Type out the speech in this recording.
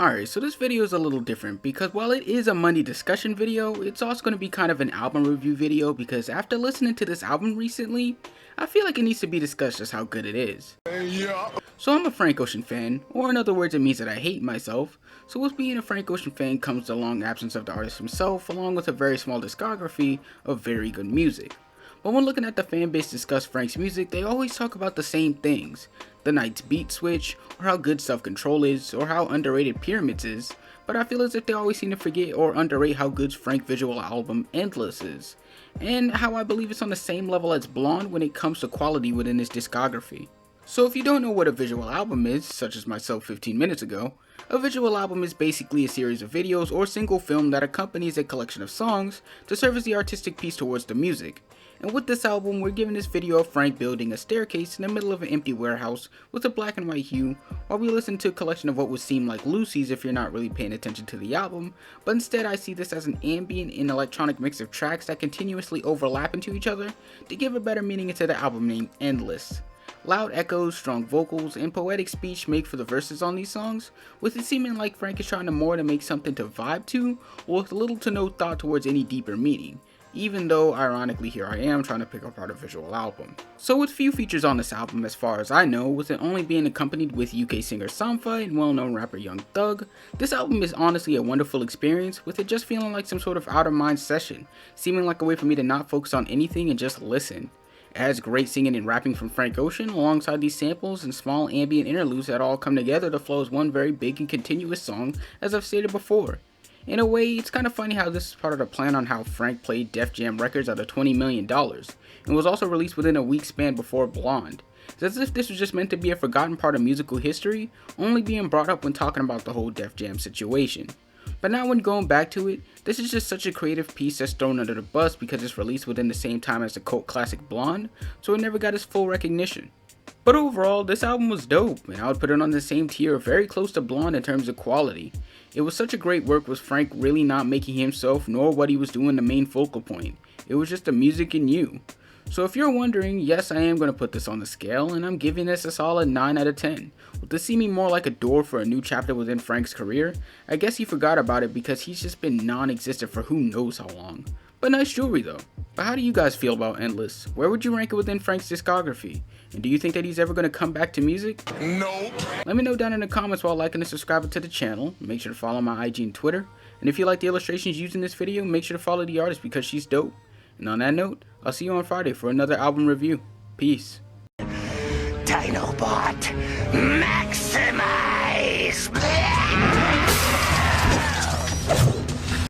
Alright, so this video is a little different because while it is a money discussion video, it's also going to be kind of an album review video because after listening to this album recently, I feel like it needs to be discussed just how good it is. Yeah. So I'm a Frank Ocean fan, or in other words it means that I hate myself, so with being a Frank Ocean fan comes the long absence of the artist himself along with a very small discography of very good music. But when looking at the fanbase discuss Frank's music, they always talk about the same things. The Night's beat switch, or how good Self-Control is, or how underrated Pyramids is, but I feel as if they always seem to forget or underrate how good Frank's visual album Endless is, and how I believe it's on the same level as Blonde when it comes to quality within his discography. So if you don't know what a visual album is, such as myself 15 minutes ago, a visual album is basically a series of videos or single film that accompanies a collection of songs to serve as the artistic piece towards the music. And with this album, we're given this video of Frank building a staircase in the middle of an empty warehouse with a black and white hue, while we listen to a collection of what would seem like Lucy's if you're not really paying attention to the album, but instead I see this as an ambient and electronic mix of tracks that continuously overlap into each other to give a better meaning into the album name Endless. Loud echoes, strong vocals, and poetic speech make for the verses on these songs, with it seeming like Frank is trying to make something to vibe to, or with little to no thought towards any deeper meaning. Even though, ironically, here I am trying to pick apart a visual album. So with few features on this album as far as I know, with it only being accompanied with UK singer Sampha and well-known rapper Young Thug, this album is honestly a wonderful experience, with it just feeling like some sort of out-of-mind session, seeming like a way for me to not focus on anything and just listen. It has great singing and rapping from Frank Ocean alongside these samples and small ambient interludes that all come together to flow as one very big and continuous song, as I've stated before. In a way, it's kind of funny how this is part of the plan on how Frank played Def Jam Records out of $20 million, and was also released within a week span before Blonde. It's as if this was just meant to be a forgotten part of musical history, only being brought up when talking about the whole Def Jam situation. But now when going back to it, this is just such a creative piece that's thrown under the bus because it's released within the same time as the cult classic Blonde, so it never got its full recognition. But overall, this album was dope, and I would put it on the same tier, very close to Blonde in terms of quality. It was such a great work with Frank really not making himself nor what he was doing the main focal point. It was just the music and you. So if you're wondering, yes, I am going to put this on the scale, and I'm giving this a solid 9 out of 10. With this seeming more like a door for a new chapter within Frank's career, I guess he forgot about it because he's just been non-existent for who knows how long. But nice jewelry though. But how do you guys feel about Endless? Where would you rank it within Frank's discography? And do you think that he's ever going to come back to music? Nope. Let me know down in the comments while liking and subscribing to the channel. Make sure to follow my IG and Twitter. And if you like the illustrations used in this video, make sure to follow the artist because she's dope. And on that note, I'll see you on Friday for another album review. Peace. Dinobot, maximize!